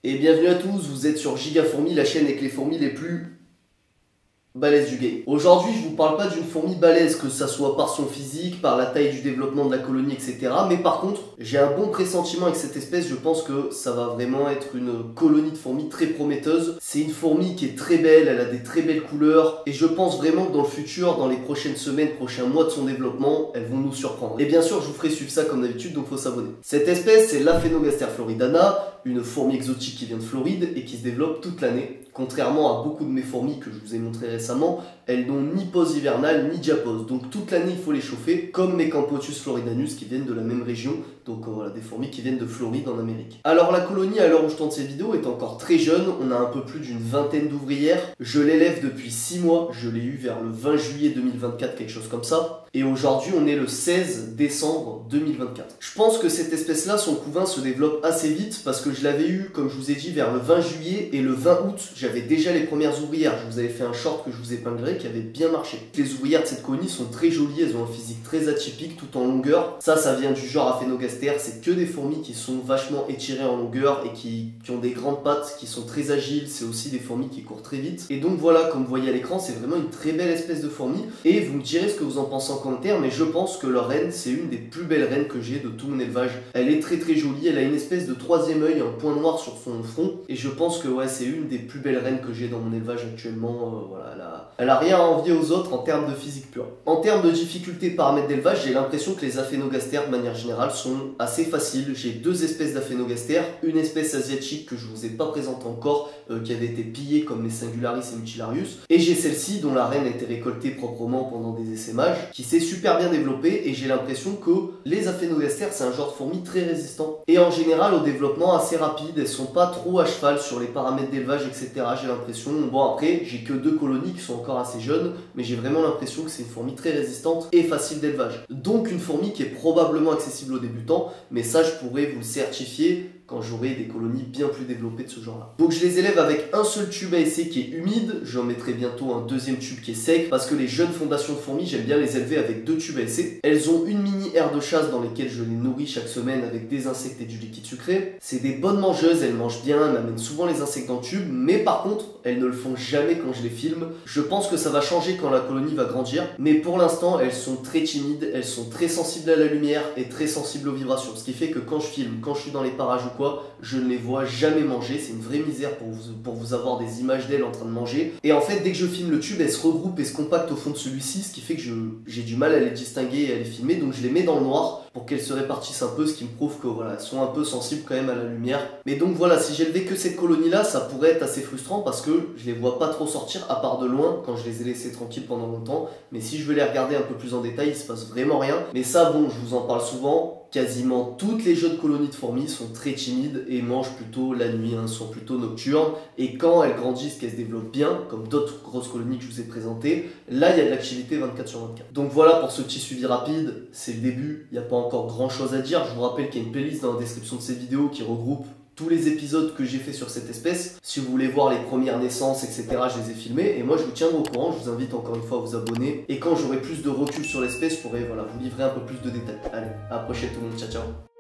Et bienvenue à tous, vous êtes sur Gigafourmi, la chaîne avec les fourmis les plus balèzes du game. Aujourd'hui, je vous parle pas d'une fourmi balèze, que ça soit par son physique, par la taille du développement de la colonie, etc. Mais par contre, j'ai un bon pressentiment avec cette espèce, je pense que ça va vraiment être une colonie de fourmis très prometteuse. C'est une fourmi qui est très belle, elle a des très belles couleurs, et je pense vraiment que dans le futur, dans les prochaines semaines, prochains mois de son développement, elles vont nous surprendre. Et bien sûr, je vous ferai suivre ça comme d'habitude, donc faut s'abonner. Cette espèce, c'est l'Aphaenogaster floridana, une fourmi exotique qui vient de Floride et qui se développe toute l'année. Contrairement à beaucoup de mes fourmis que je vous ai montré récemment, elles n'ont ni pause hivernale ni diapause. Donc toute l'année il faut les chauffer, comme mes Campotus floridanus qui viennent de la même région. Donc voilà, des fourmis qui viennent de Floride en Amérique. Alors la colonie à l'heure où je tourne cette vidéo est encore très jeune, on a un peu plus d'une vingtaine d'ouvrières. Je l'élève depuis 6 mois, je l'ai eu vers le 20 juillet 2024, quelque chose comme ça. Et aujourd'hui on est le 16 décembre 2024. Je pense que cette espèce là, son couvain se développe assez vite parce que je l'avais eu, comme je vous ai dit, vers le 20 juillet et le 20 août, j'avais déjà les premières ouvrières. Je vous avais fait un short que je vous épinglerai qui avait bien marché. Les ouvrières de cette colonie sont très jolies, elles ont un physique très atypique tout en longueur. Ça vient du genre Aphaenogaster, c'est que des fourmis qui sont vachement étirées en longueur et qui ont des grandes pattes, qui sont très agiles. C'est aussi des fourmis qui courent très vite. Et donc voilà, comme vous voyez à l'écran, c'est vraiment une très belle espèce de fourmi. Et vous me direz ce que vous en pensez en commentaire, mais je pense que leur reine, c'est une des plus belles reines que j'ai de tout mon élevage. Elle est très très jolie, elle a une espèce de troisième œil, un point noir sur son front. Et je pense que ouais, c'est une des plus belles reines que j'ai dans mon élevage actuellement. Voilà, elle a rien à envier aux autres en termes de physique pure. En termes de difficulté paramètres d'élevage, j'ai l'impression que les Aphaenogaster de manière générale sont assez faciles. J'ai deux espèces d'Aphaenogaster, une espèce asiatique que je vous ai pas présentée encore, qui avait été pillée comme mes Singularis et Mutilarius, et j'ai celle-ci dont la reine a été récoltée proprement pendant des essaimages, qui s'est super bien développée, et j'ai l'impression que les Aphaenogaster c'est un genre de fourmi très résistant, et en général au développement assez rapide. Elles sont pas trop à cheval sur les paramètres d'élevage, etc. J'ai l'impression, bon après j'ai que deux colonies qui sont encore assez jeunes, mais j'ai vraiment l'impression que c'est une fourmi très résistante et facile d'élevage. Donc une fourmi qui est probablement accessible aux débutants, mais ça je pourrais vous le certifier quand j'aurai des colonies bien plus développées de ce genre-là. Donc je les élève avec un seul tube à essai qui est humide, j'en mettrai bientôt un deuxième tube qui est sec, parce que les jeunes fondations de fourmis, j'aime bien les élever avec deux tubes à essai. Elles ont une mini aire de chasse dans lesquelles je les nourris chaque semaine avec des insectes et du liquide sucré. C'est des bonnes mangeuses, elles mangent bien, elles m'amènent souvent les insectes dans le tube, mais par contre, elles ne le font jamais quand je les filme. Je pense que ça va changer quand la colonie va grandir, mais pour l'instant, elles sont très timides, elles sont très sensibles à la lumière et très sensibles aux vibrations, ce qui fait que quand je filme, quand je suis dans les parages ou quoi, je ne les vois jamais manger. C'est une vraie misère pour vous avoir des images d'elles en train de manger. Et en fait, dès que je filme le tube, elles se regroupent et se compactent au fond de celui-ci, ce qui fait que j'ai du mal à les distinguer et à les filmer, donc je les mets dans le noir pour qu'elles se répartissent un peu, ce qui me prouve que voilà, elles sont un peu sensibles quand même à la lumière. Mais donc voilà, si j'élevais que cette colonie là, ça pourrait être assez frustrant parce que je les vois pas trop sortir à part de loin quand je les ai laissés tranquilles pendant longtemps. Mais si je veux les regarder un peu plus en détail, il se passe vraiment rien. Mais ça, bon, je vous en parle souvent. Quasiment toutes les jeunes colonies de fourmis sont très timides et mangent plutôt la nuit, hein, sont plutôt nocturnes. Et quand elles grandissent, qu'elles se développent bien, comme d'autres grosses colonies que je vous ai présentées, là il y a de l'activité 24/24. Donc voilà pour ce petit suivi rapide, c'est le début, il n'y a pas encore grand chose à dire. Je vous rappelle qu'il y a une playlist dans la description de ces vidéos qui regroupe tous les épisodes que j'ai fait sur cette espèce. Si vous voulez voir les premières naissances, etc., je les ai filmés. Et moi, je vous tiendrai au courant. Je vous invite encore une fois à vous abonner. Et quand j'aurai plus de recul sur l'espèce, je pourrai vous livrer un peu plus de détails. Allez, à la prochaine tout le monde. Ciao, ciao.